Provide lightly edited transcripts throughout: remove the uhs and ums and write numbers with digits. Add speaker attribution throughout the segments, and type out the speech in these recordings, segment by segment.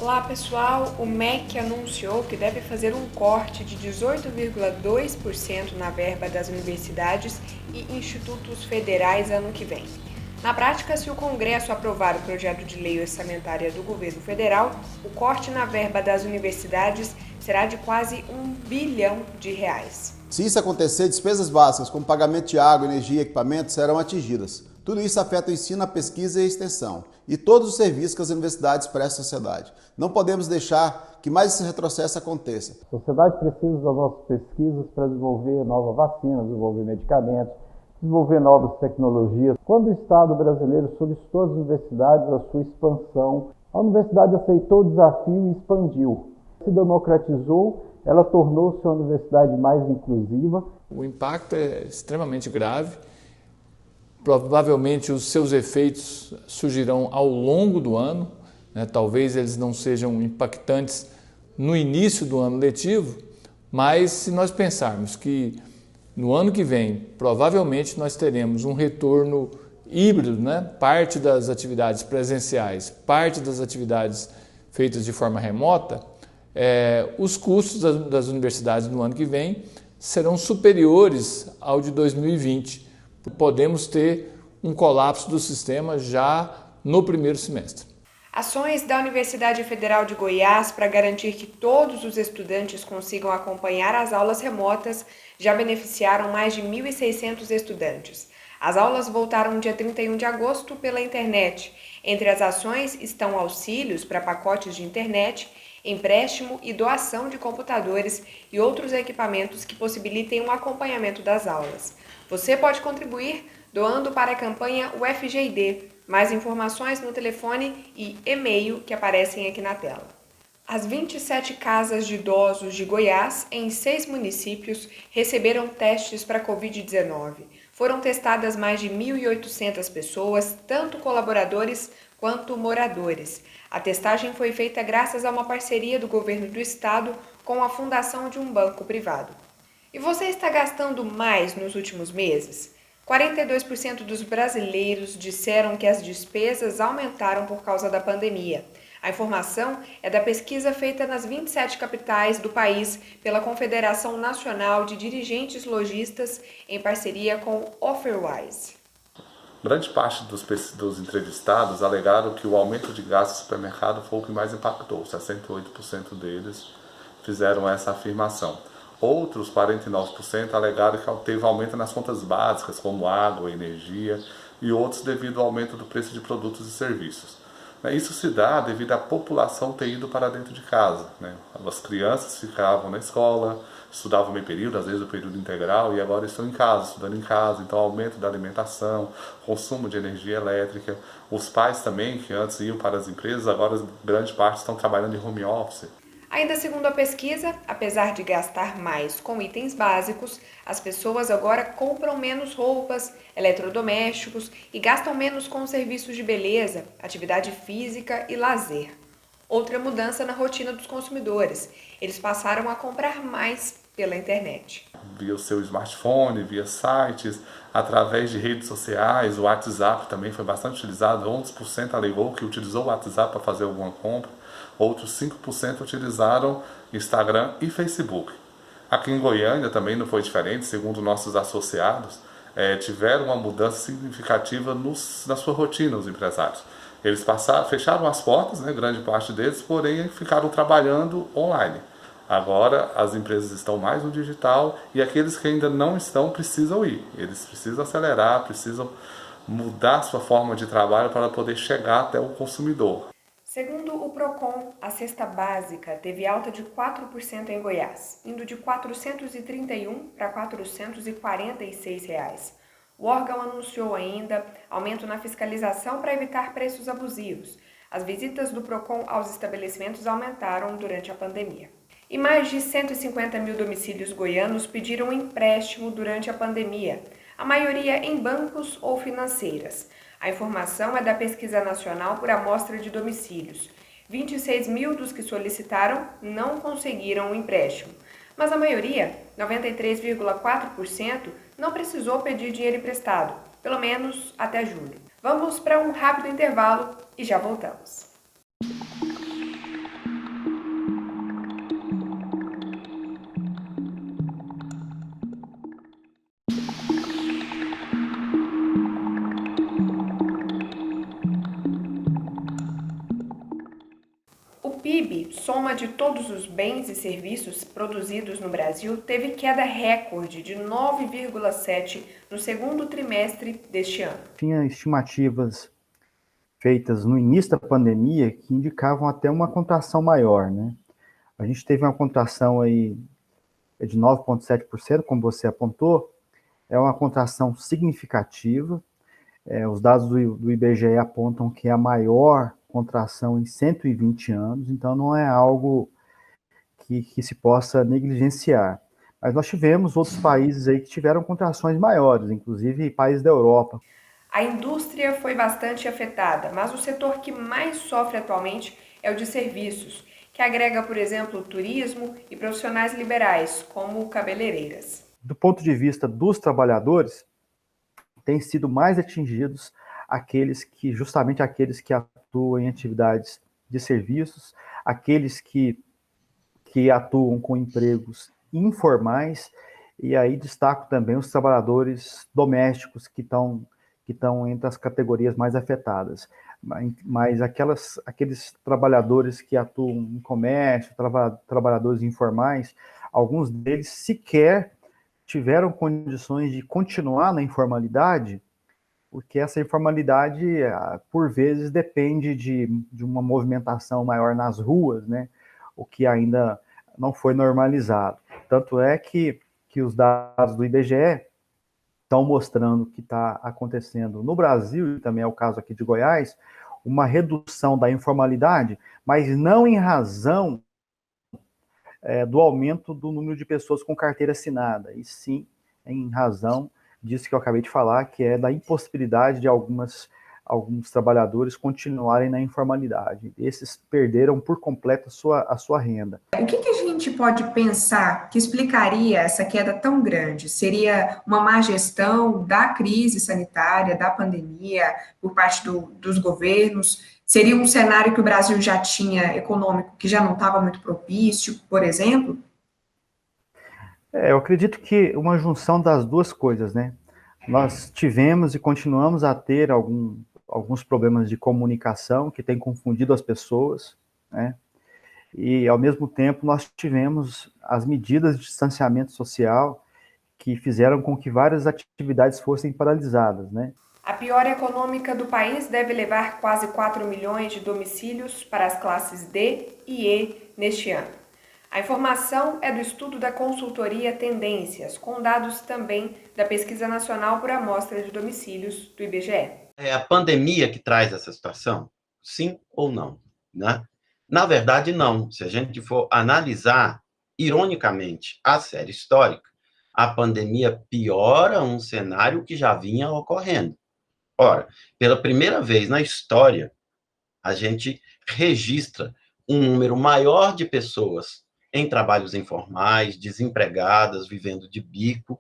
Speaker 1: Olá pessoal, o MEC anunciou que deve fazer um corte de 18,2% na verba das universidades e institutos federais ano que vem. Na prática, se o Congresso aprovar o projeto de lei orçamentária do governo federal, o corte na verba das universidades será de quase R$ 1 bilhão.
Speaker 2: Se isso acontecer, despesas básicas como pagamento de água, energia e equipamentos serão atingidas. Tudo isso afeta o ensino, a pesquisa e a extensão e todos os serviços que as universidades prestam à sociedade. Não podemos deixar que mais esse retrocesso aconteça.
Speaker 3: A sociedade precisa das nossas pesquisas para desenvolver novas vacinas, desenvolver medicamentos, desenvolver novas tecnologias. Quando o Estado brasileiro solicitou às universidades a sua expansão, a universidade aceitou o desafio e expandiu. Se democratizou, ela tornou-se uma universidade mais inclusiva.
Speaker 4: O impacto é extremamente grave. Provavelmente os seus efeitos surgirão ao longo do ano, né? Talvez eles não sejam impactantes no início do ano letivo, mas se nós pensarmos que no ano que vem, provavelmente nós teremos um retorno híbrido, né? Parte das atividades presenciais, parte das atividades feitas de forma remota, os custos das universidades no ano que vem serão superiores ao de 2020. Podemos ter um colapso do sistema já no primeiro semestre.
Speaker 1: Ações da Universidade Federal de Goiás para garantir que todos os estudantes consigam acompanhar as aulas remotas já beneficiaram mais de 1.600 estudantes. As aulas voltaram dia 31 de agosto pela internet. Entre as ações estão auxílios para pacotes de internet, empréstimo e doação de computadores e outros equipamentos que possibilitem um acompanhamento das aulas. Você pode contribuir doando para a campanha UFGD. Mais informações no telefone e e-mail que aparecem aqui na tela. As 27 casas de idosos de Goiás, em 6 municípios, receberam testes para Covid-19. Foram testadas mais de 1.800 pessoas, tanto colaboradores quanto moradores. A testagem foi feita graças a uma parceria do governo do estado com a fundação de um banco privado. E você está gastando mais nos últimos meses? 42% dos brasileiros disseram que as despesas aumentaram por causa da pandemia. A informação é da pesquisa feita nas 27 capitais do país pela Confederação Nacional de Dirigentes Lojistas em parceria com Offerwise.
Speaker 5: Grande parte dos entrevistados alegaram que o aumento de gastos no supermercado foi o que mais impactou. 68% deles fizeram essa afirmação. Outros 49% alegaram que teve aumento nas contas básicas, como água, energia, e outros devido ao aumento do preço de produtos e serviços. Isso se dá devido à população ter ido para dentro de casa. As crianças ficavam na escola, estudavam meio período, às vezes o período integral, e agora estão em casa, estudando em casa. Então, aumento da alimentação, consumo de energia elétrica. Os pais também, que antes iam para as empresas, agora grande parte estão trabalhando em home office.
Speaker 1: Ainda segundo a pesquisa, apesar de gastar mais com itens básicos, as pessoas agora compram menos roupas, eletrodomésticos e gastam menos com serviços de beleza, atividade física e lazer. Outra mudança na rotina dos consumidores. Eles passaram a comprar mais pela internet.
Speaker 5: Via o seu smartphone, via sites, através de redes sociais, o WhatsApp também foi bastante utilizado. 11% alegou que utilizou o WhatsApp para fazer alguma compra. Outros 5% utilizaram Instagram e Facebook. Aqui em Goiânia também não foi diferente, segundo nossos associados, tiveram uma mudança significativa na sua rotina, os empresários. Eles fecharam as portas, grande parte deles, porém ficaram trabalhando online. Agora as empresas estão mais no digital e aqueles que ainda não estão precisam ir. Eles precisam acelerar, precisam mudar sua forma de trabalho para poder chegar até o consumidor.
Speaker 1: Segundo o Procon, a cesta básica teve alta de 4% em Goiás, indo de R$ 431 para R$ 446. O órgão anunciou ainda aumento na fiscalização para evitar preços abusivos. As visitas do Procon aos estabelecimentos aumentaram durante a pandemia. E mais de 150 mil domicílios goianos pediram empréstimo durante a pandemia, a maioria em bancos ou financeiras. A informação é da Pesquisa Nacional por Amostra de Domicílios. 26 mil dos que solicitaram não conseguiram o empréstimo, mas a maioria, 93,4%, não precisou pedir dinheiro emprestado, pelo menos até julho. Vamos para um rápido intervalo e já voltamos. PIB, soma de todos os bens e serviços produzidos no Brasil, teve queda recorde de 9,7% no segundo trimestre deste ano.
Speaker 3: Tinha estimativas feitas no início da pandemia que indicavam até uma contração maior, né? A gente teve uma contração aí de 9,7%, como você apontou, é uma contração significativa. Os dados do IBGE apontam que é a maior contração em 120 anos, então não é algo que se possa negligenciar. Mas nós tivemos outros países aí que tiveram contrações maiores, inclusive países da Europa.
Speaker 1: A indústria foi bastante afetada, mas o setor que mais sofre atualmente é o de serviços, que agrega, por exemplo, turismo e profissionais liberais, como cabeleireiras.
Speaker 3: Do ponto de vista dos trabalhadores, têm sido mais atingidos justamente aqueles que atuam em atividades de serviços, aqueles que atuam com empregos informais, e aí destaco também os trabalhadores domésticos que estão entre as categorias mais afetadas. Mas aqueles trabalhadores que atuam em comércio, trabalhadores informais, alguns deles sequer tiveram condições de continuar na informalidade, porque essa informalidade, por vezes, depende de uma movimentação maior nas ruas, né? O que ainda não foi normalizado. Tanto é que os dados do IBGE estão mostrando que está acontecendo no Brasil, e também é o caso aqui de Goiás, uma redução da informalidade, mas não em razão do aumento do número de pessoas com carteira assinada, e sim em razão disso que eu acabei de falar, que é da impossibilidade de alguns trabalhadores continuarem na informalidade. Esses perderam por completo a sua renda.
Speaker 1: O que a gente pode pensar que explicaria essa queda tão grande? Seria uma má gestão da crise sanitária, da pandemia, por parte dos governos? Seria um cenário que o Brasil já tinha econômico, que já não estava muito propício, por exemplo?
Speaker 3: Eu acredito que uma junção das duas coisas, né? Nós tivemos e continuamos a ter alguns problemas de comunicação que têm confundido as pessoas, né? E, ao mesmo tempo, nós tivemos as medidas de distanciamento social que fizeram com que várias atividades fossem paralisadas, né?
Speaker 1: A piora econômica do país deve levar quase 4 milhões de domicílios para as classes D e E neste ano. A informação é do estudo da consultoria Tendências, com dados também da Pesquisa Nacional por Amostra de Domicílios do IBGE.
Speaker 6: É a pandemia que traz essa situação? Sim ou não? Né? Na verdade, não. Se a gente for analisar, ironicamente, a série histórica, a pandemia piora um cenário que já vinha ocorrendo. Ora, pela primeira vez na história, a gente registra um número maior de pessoas em trabalhos informais, desempregadas, vivendo de bico,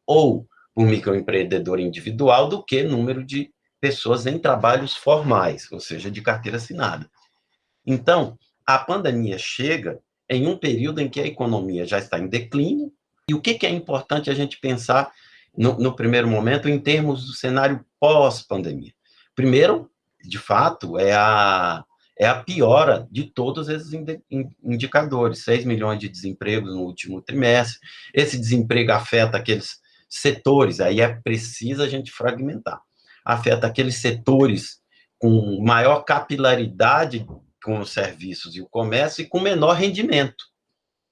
Speaker 6: ou por microempreendedor individual, do que número de pessoas em trabalhos formais, ou seja, de carteira assinada. Então, a pandemia chega em um período em que a economia já está em declínio, e o que é importante a gente pensar no primeiro momento em termos do cenário pós-pandemia? Primeiro, de fato, é a piora de todos esses indicadores. 6 milhões de desempregos no último trimestre. Esse desemprego afeta aqueles setores, aí é preciso a gente fragmentar. Afeta aqueles setores com maior capilaridade com os serviços e o comércio e com menor rendimento.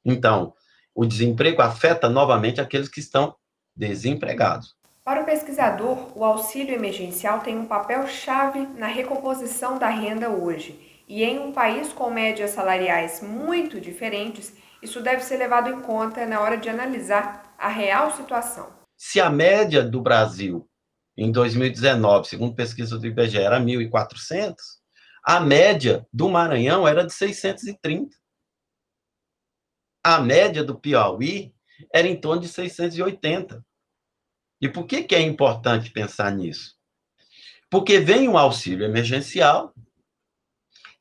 Speaker 6: Então, o desemprego afeta novamente aqueles que estão desempregados.
Speaker 1: Para o pesquisador, o auxílio emergencial tem um papel-chave na recomposição da renda hoje. E em um país com médias salariais muito diferentes, isso deve ser levado em conta na hora de analisar a real situação.
Speaker 6: Se a média do Brasil, em 2019, segundo pesquisa do IBGE, era 1.400, a média do Maranhão era de 630. A média do Piauí era em torno de 680. E por que é importante pensar nisso? Porque vem um auxílio emergencial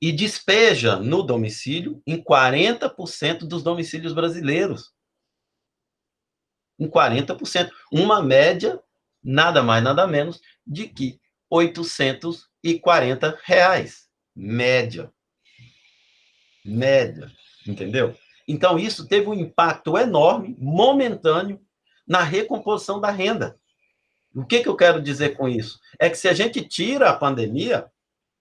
Speaker 6: e despeja no domicílio em 40% dos domicílios brasileiros. Em 40%. Uma média, nada mais, nada menos, de que R$ 840. Média. média, entendeu? Então, isso teve um impacto enorme, momentâneo, na recomposição da renda. O que eu quero dizer com isso? É que se a gente tira a pandemia,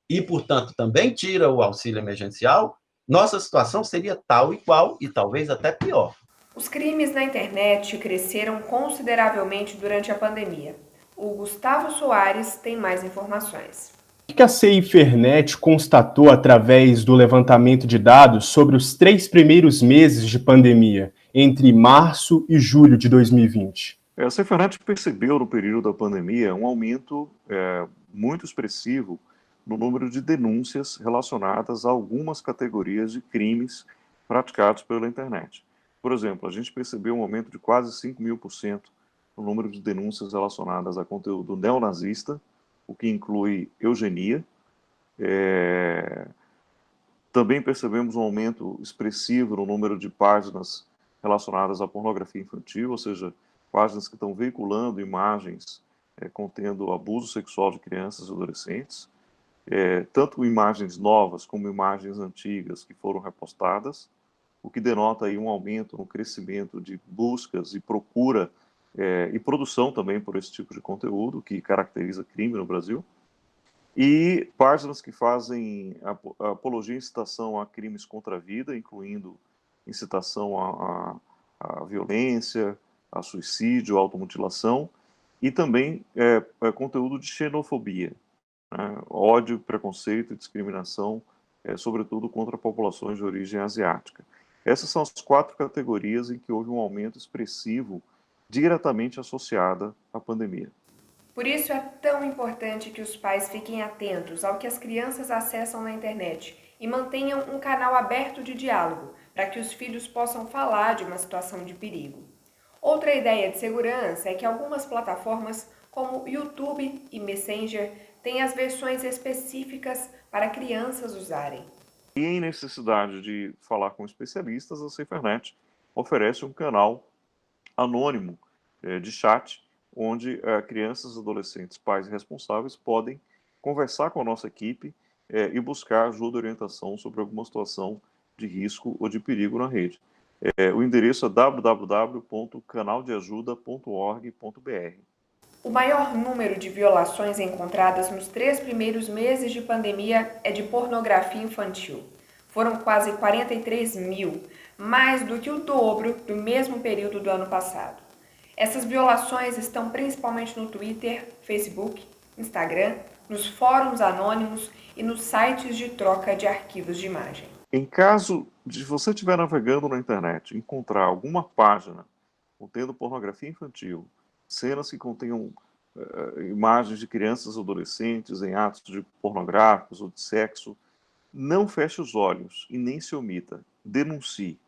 Speaker 6: e, portanto, também tira o auxílio emergencial, nossa situação seria tal e qual, e talvez até pior.
Speaker 1: Os crimes na internet cresceram consideravelmente durante a pandemia. O Gustavo Soares tem mais informações.
Speaker 7: O que a Safernet constatou através do levantamento de dados sobre os 3 primeiros meses de pandemia, entre março e julho de 2020?
Speaker 8: A Safernet percebeu no período da pandemia um aumento muito expressivo no número de denúncias relacionadas a algumas categorias de crimes praticados pela internet. Por exemplo, a gente percebeu um aumento de quase 5.000% no número de denúncias relacionadas a conteúdo neonazista, o que inclui eugenia. Também percebemos um aumento expressivo no número de páginas relacionadas à pornografia infantil, ou seja, páginas que estão veiculando imagens contendo abuso sexual de crianças e adolescentes, tanto imagens novas como imagens antigas que foram repostadas, o que denota aí um aumento no crescimento de buscas e procura e produção também por esse tipo de conteúdo, que caracteriza crime no Brasil, e páginas que fazem apologia e incitação a crimes contra a vida, incluindo incitação à violência, a suicídio, a automutilação, e também conteúdo de xenofobia, né? Ódio, preconceito e discriminação, sobretudo contra populações de origem asiática. Essas são as 4 categorias em que houve um aumento expressivo diretamente associada à pandemia.
Speaker 1: Por isso é tão importante que os pais fiquem atentos ao que as crianças acessam na internet e mantenham um canal aberto de diálogo para que os filhos possam falar de uma situação de perigo. Outra ideia de segurança é que algumas plataformas, como YouTube e Messenger, têm as versões específicas para crianças usarem.
Speaker 8: E em necessidade de falar com especialistas, a Safernet oferece um canal anônimo de chat, onde crianças, adolescentes, pais e responsáveis podem conversar com a nossa equipe e buscar ajuda e orientação sobre alguma situação de risco ou de perigo na rede. O endereço é www.canaldeajuda.org.br.
Speaker 1: O maior número de violações encontradas nos 3 primeiros meses de pandemia é de pornografia infantil. Foram quase 43 mil, mais do que o dobro do mesmo período do ano passado. Essas violações estão principalmente no Twitter, Facebook, Instagram, nos fóruns anônimos e nos sites de troca de arquivos de imagem.
Speaker 8: Em caso de você estiver navegando na internet e encontrar alguma página contendo pornografia infantil, cenas que contenham imagens de crianças e adolescentes em atos pornográficos ou de sexo, não feche os olhos e nem se omita. Denuncie.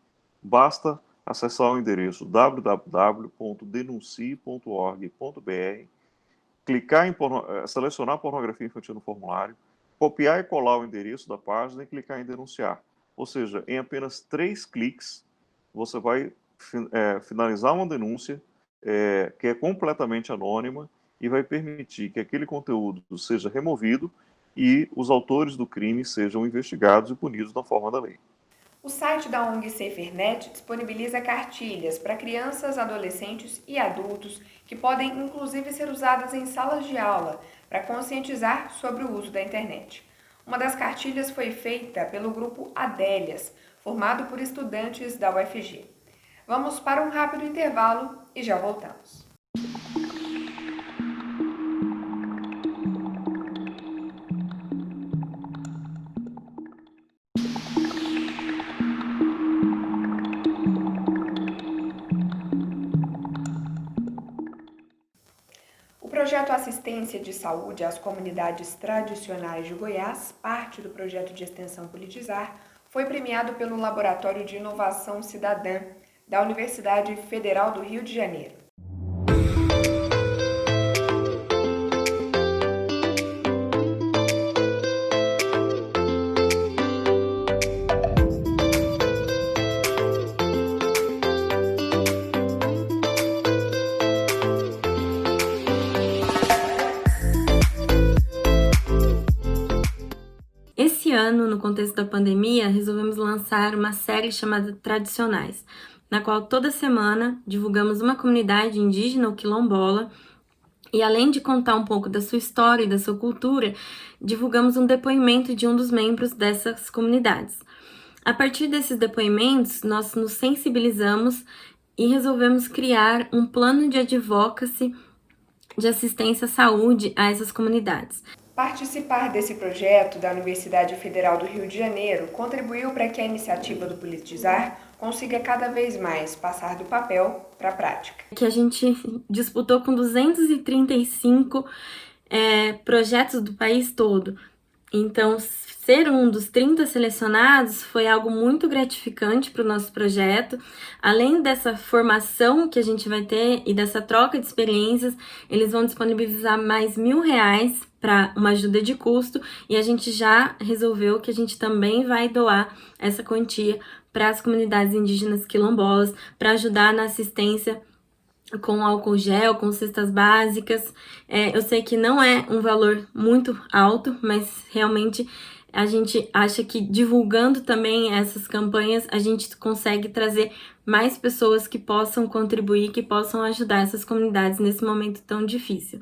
Speaker 8: Basta acessar o endereço www.denuncie.org.br, selecionar pornografia infantil no formulário, copiar e colar o endereço da página e clicar em denunciar. Ou seja, em apenas 3 cliques, você vai finalizar uma denúncia que é completamente anônima e vai permitir que aquele conteúdo seja removido e os autores do crime sejam investigados e punidos na forma da lei.
Speaker 1: O site da ONG Safernet disponibiliza cartilhas para crianças, adolescentes e adultos que podem inclusive ser usadas em salas de aula para conscientizar sobre o uso da internet. Uma das cartilhas foi feita pelo grupo Adélias, formado por estudantes da UFG. Vamos para um rápido intervalo e já voltamos. O projeto Assistência de Saúde às Comunidades Tradicionais de Goiás, parte do projeto de extensão Politizar, foi premiado pelo Laboratório de Inovação Cidadã da Universidade Federal do Rio de Janeiro.
Speaker 9: Esse ano, no contexto da pandemia, resolvemos lançar uma série chamada Tradicionais, na qual toda semana divulgamos uma comunidade indígena ou quilombola e, além de contar um pouco da sua história e da sua cultura, divulgamos um depoimento de um dos membros dessas comunidades. A partir desses depoimentos, nós nos sensibilizamos e resolvemos criar um plano de advocacy de assistência à saúde a essas comunidades.
Speaker 1: Participar desse projeto da Universidade Federal do Rio de Janeiro contribuiu para que a iniciativa do Politizar consiga cada vez mais passar do papel para a prática.
Speaker 9: Que a gente disputou com 235 projetos do país todo. Então, ser um dos 30 selecionados foi algo muito gratificante para o nosso projeto. Além dessa formação que a gente vai ter e dessa troca de experiências, eles vão disponibilizar mais R$1.000 para uma ajuda de custo, e a gente já resolveu que a gente também vai doar essa quantia para as comunidades indígenas quilombolas, para ajudar na assistência com álcool gel, com cestas básicas. Eu sei que não é um valor muito alto, mas realmente a gente acha que divulgando também essas campanhas, a gente consegue trazer mais pessoas que possam contribuir, que possam ajudar essas comunidades nesse momento tão difícil.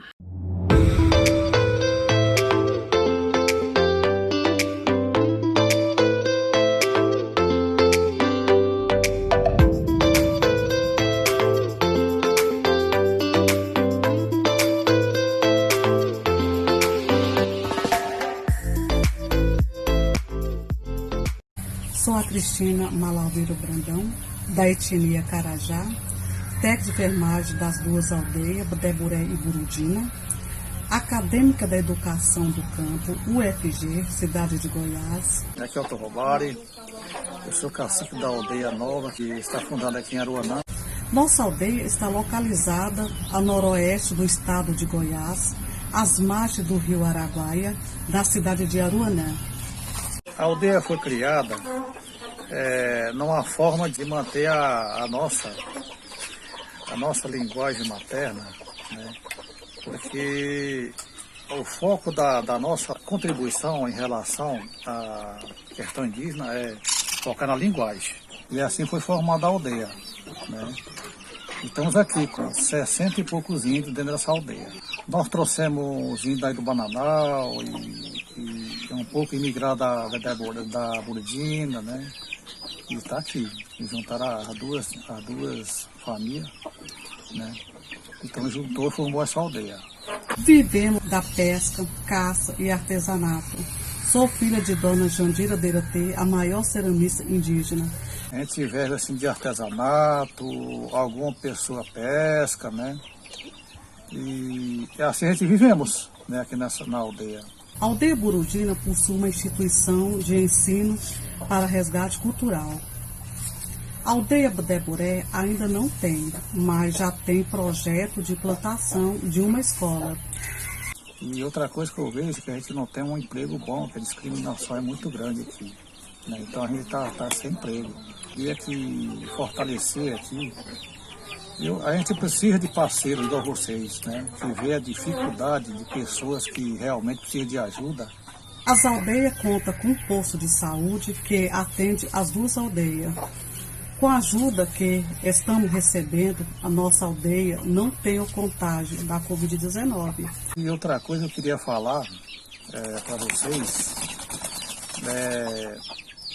Speaker 10: Sou a Cristina Malalveiro Brandão, da etnia Carajá, técnica de enfermagem das duas aldeias, Deboré e Burudina, acadêmica da educação do campo, UFG, cidade de Goiás.
Speaker 11: Aqui é o Torrobari, eu sou cacique da aldeia nova, que está fundada aqui em Aruanã.
Speaker 10: Nossa aldeia está localizada a noroeste do estado de Goiás, às margens do rio Araguaia, na cidade de Aruanã.
Speaker 11: A aldeia foi criada numa forma de manter a nossa linguagem materna, né? Porque o foco da nossa contribuição em relação à questão indígena é focar na linguagem. E assim foi formada a aldeia, né? Estamos aqui com 60 e poucos índios dentro dessa aldeia. Nós trouxemos os índios daí do Bananal e um pouco imigrado da Burudina, né? E está aqui. E juntaram as duas famílias, né? Então juntou e formou essa aldeia.
Speaker 10: Vivemos da pesca, caça e artesanato. Sou filha de Dona Jandira Deiratê, a maior ceramista indígena.
Speaker 11: A gente vive assim de artesanato, alguma pessoa pesca, né? E assim a gente vivemos, né, aqui na aldeia.
Speaker 10: A aldeia Burudina possui uma instituição de ensino para resgate cultural. A aldeia Deboré ainda não tem, mas já tem projeto de plantação de uma escola.
Speaker 11: E outra coisa que eu vejo é que a gente não tem um emprego bom, que a discriminação é muito grande aqui, né? Então a gente está sem emprego. Queria que fortalecer aqui. A gente precisa de parceiros igual vocês, né? Que vê a dificuldade de pessoas que realmente precisam de ajuda.
Speaker 10: As aldeias contam com um posto de saúde que atende as duas aldeias. Com a ajuda que estamos recebendo, a nossa aldeia não tem o contágio da Covid-19.
Speaker 11: E outra coisa que eu queria falar para vocês é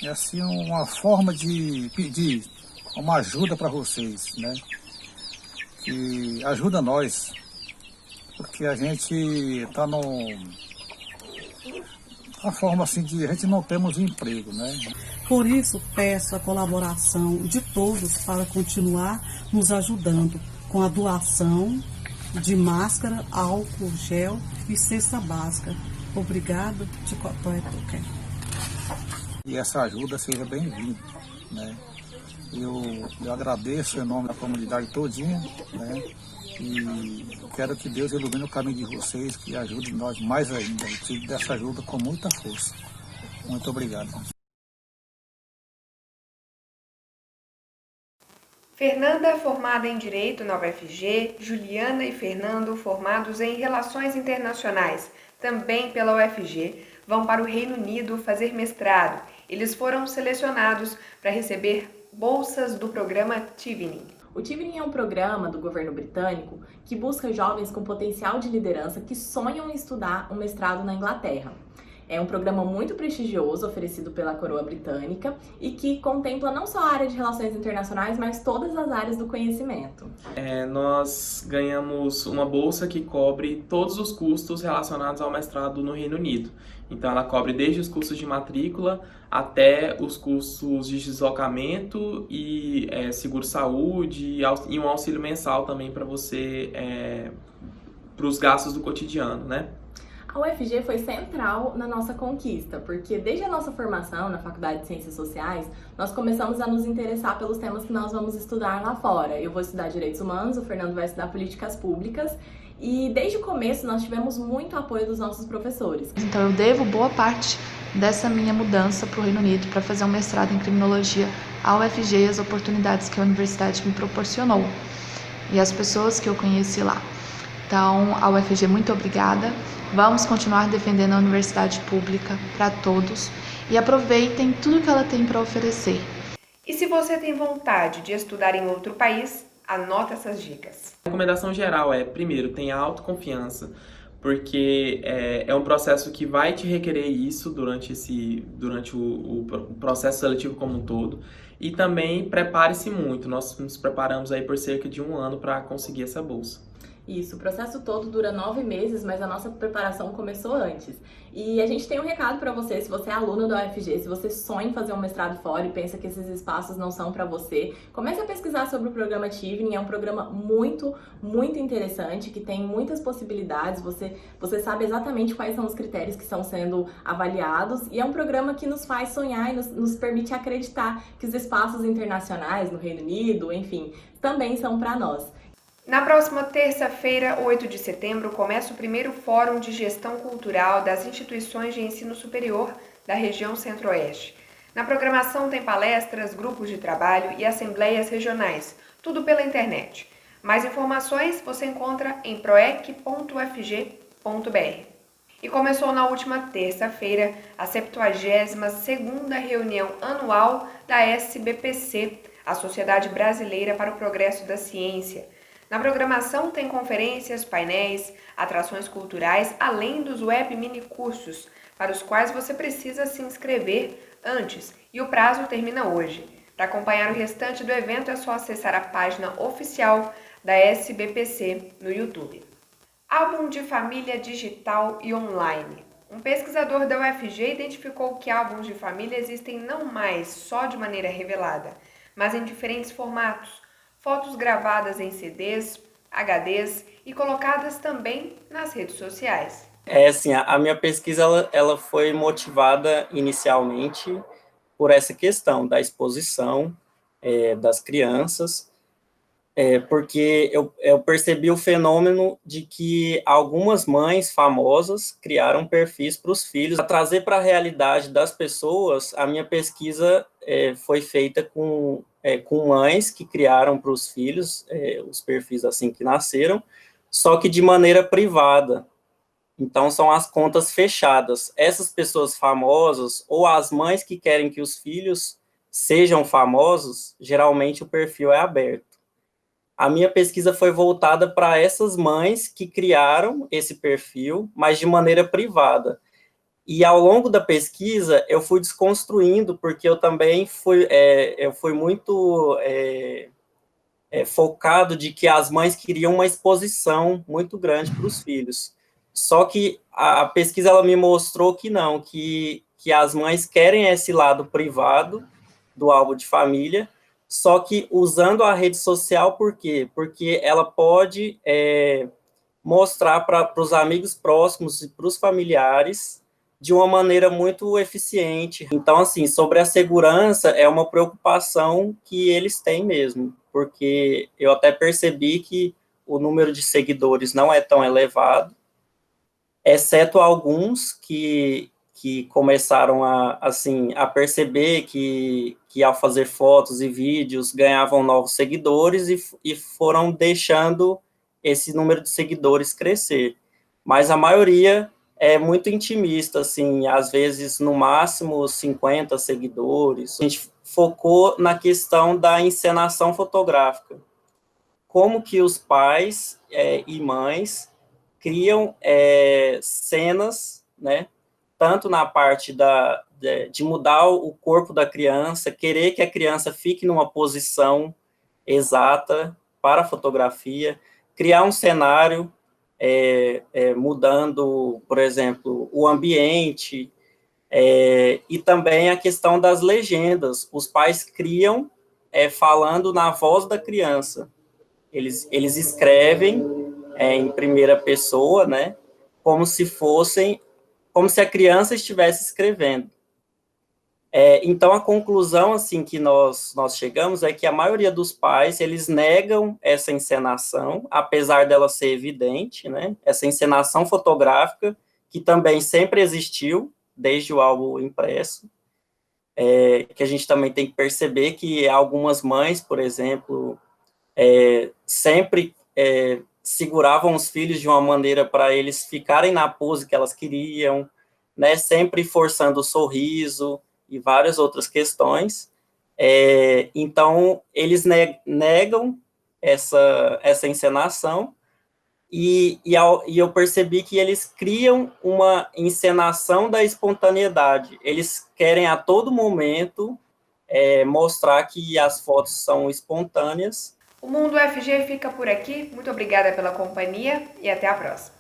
Speaker 11: assim uma forma de pedir uma ajuda para vocês, né? Que ajuda nós, porque a gente está a forma assim de a gente não temos emprego, né?
Speaker 10: Por isso, peço a colaboração de todos para continuar nos ajudando com a doação de máscara, álcool gel e cesta básica. Obrigado, de Cotói Toqué.
Speaker 11: E essa ajuda seja bem-vinda, né? Eu agradeço em nome da comunidade todinha, né? E quero que Deus ilumine o caminho de vocês, que ajude nós mais ainda. Eu preciso dessa ajuda com muita força. Muito obrigado.
Speaker 1: Fernanda, formada em Direito na UFG, Juliana e Fernando, formados em Relações Internacionais, também pela UFG, vão para o Reino Unido fazer mestrado. Eles foram selecionados para receber bolsas do programa Chevening.
Speaker 12: O Chevening é um programa do governo britânico que busca jovens com potencial de liderança que sonham em estudar um mestrado na Inglaterra. É um programa muito prestigioso oferecido pela coroa britânica e que contempla não só a área de relações internacionais, mas todas as áreas do conhecimento.
Speaker 13: Nós ganhamos uma bolsa que cobre todos os custos relacionados ao mestrado no Reino Unido. Então ela cobre desde os custos de matrícula até os custos de deslocamento e seguro-saúde e um auxílio mensal também para você, para os gastos do cotidiano, né?
Speaker 12: A UFG foi central na nossa conquista, porque desde a nossa formação na Faculdade de Ciências Sociais, nós começamos a nos interessar pelos temas que nós vamos estudar lá fora. Eu vou estudar Direitos Humanos, o Fernando vai estudar Políticas Públicas, e desde o começo nós tivemos muito apoio dos nossos professores.
Speaker 14: Então eu devo boa parte dessa minha mudança para o Reino Unido para fazer um mestrado em Criminologia à UFG e as oportunidades que a universidade me proporcionou e as pessoas que eu conheci lá. Então, a UFG, muito obrigada. Vamos continuar defendendo a universidade pública para todos e aproveitem tudo que ela tem para oferecer.
Speaker 1: E se você tem vontade de estudar em outro país, anota essas dicas.
Speaker 13: A recomendação geral primeiro, tenha autoconfiança, porque é um processo que vai te requerer isso durante o processo seletivo como um todo. E também prepare-se muito. Nós nos preparamos aí por cerca de 1 ano para conseguir essa bolsa.
Speaker 12: Isso, o processo todo dura 9 meses, mas a nossa preparação começou antes. E a gente tem um recado para você, se você é aluno da UFG, se você sonha em fazer um mestrado fora e pensa que esses espaços não são para você, comece a pesquisar sobre o programa Chevening. É um programa muito, muito interessante, que tem muitas possibilidades, você sabe exatamente quais são os critérios que estão sendo avaliados, e é um programa que nos faz sonhar e nos permite acreditar que os espaços internacionais no Reino Unido, enfim, também são para nós.
Speaker 1: Na próxima terça-feira, 8 de setembro, começa o primeiro Fórum de Gestão Cultural das Instituições de Ensino Superior da região Centro-Oeste. Na programação tem palestras, grupos de trabalho e assembleias regionais, tudo pela internet. Mais informações você encontra em proec.ufg.br. E começou na última terça-feira a 72ª reunião anual da SBPC, a Sociedade Brasileira para o Progresso da Ciência. Na programação tem conferências, painéis, atrações culturais, além dos web minicursos, para os quais você precisa se inscrever antes, e o prazo termina hoje. Para acompanhar o restante do evento é só acessar a página oficial da SBPC no YouTube. Álbum de família digital e online. Um pesquisador da UFG identificou que álbuns de família existem não mais só de maneira revelada, mas em diferentes formatos. Fotos gravadas em CDs, HDs e colocadas também nas redes sociais.
Speaker 15: Assim, a minha pesquisa ela foi motivada inicialmente por essa questão da exposição das crianças, porque eu percebi o fenômeno de que algumas mães famosas criaram perfis para os filhos. Para trazer para a realidade das pessoas, a minha pesquisa foi feita com mães que criaram para os filhos os perfis assim que nasceram, só que de maneira privada. Então, são as contas fechadas. Essas pessoas famosas, ou as mães que querem que os filhos sejam famosos, geralmente o perfil é aberto. A minha pesquisa foi voltada para essas mães que criaram esse perfil, mas de maneira privada. E ao longo da pesquisa, eu fui desconstruindo, porque eu também fui muito focado de que as mães queriam uma exposição muito grande para os filhos. Só que a pesquisa ela me mostrou que não, que as mães querem esse lado privado do álbum de família, só que usando a rede social, por quê? Porque ela pode mostrar para os amigos próximos e para os familiares de uma maneira muito eficiente. Então, assim, sobre a segurança, é uma preocupação que eles têm mesmo, porque eu até percebi que o número de seguidores não é tão elevado, exceto alguns que começaram a perceber que ao fazer fotos e vídeos ganhavam novos seguidores e foram deixando esse número de seguidores crescer. Mas a maioria é muito intimista, assim, às vezes no máximo 50 seguidores. A gente focou na questão da encenação fotográfica. Como que os pais e mães criam cenas, né, tanto na parte de mudar o corpo da criança, querer que a criança fique numa posição exata para a fotografia, criar um cenário mudando, por exemplo, o ambiente, e também a questão das legendas. Os pais criam falando na voz da criança. Eles escrevem em primeira pessoa, né, como se a criança estivesse escrevendo. Então, a conclusão assim, que nós chegamos é que a maioria dos pais, eles negam essa encenação, apesar dela ser evidente, né? Essa encenação fotográfica, que também sempre existiu, desde o álbum impresso, que a gente também tem que perceber que algumas mães, por exemplo, sempre seguravam os filhos de uma maneira para eles ficarem na pose que elas queriam, né? Sempre forçando o sorriso, e várias outras questões. Então, eles negam essa encenação, e eu percebi que eles criam uma encenação da espontaneidade. Eles querem a todo momento mostrar que as fotos são espontâneas.
Speaker 1: O Mundo UFG fica por aqui. Muito obrigada pela companhia e até a próxima.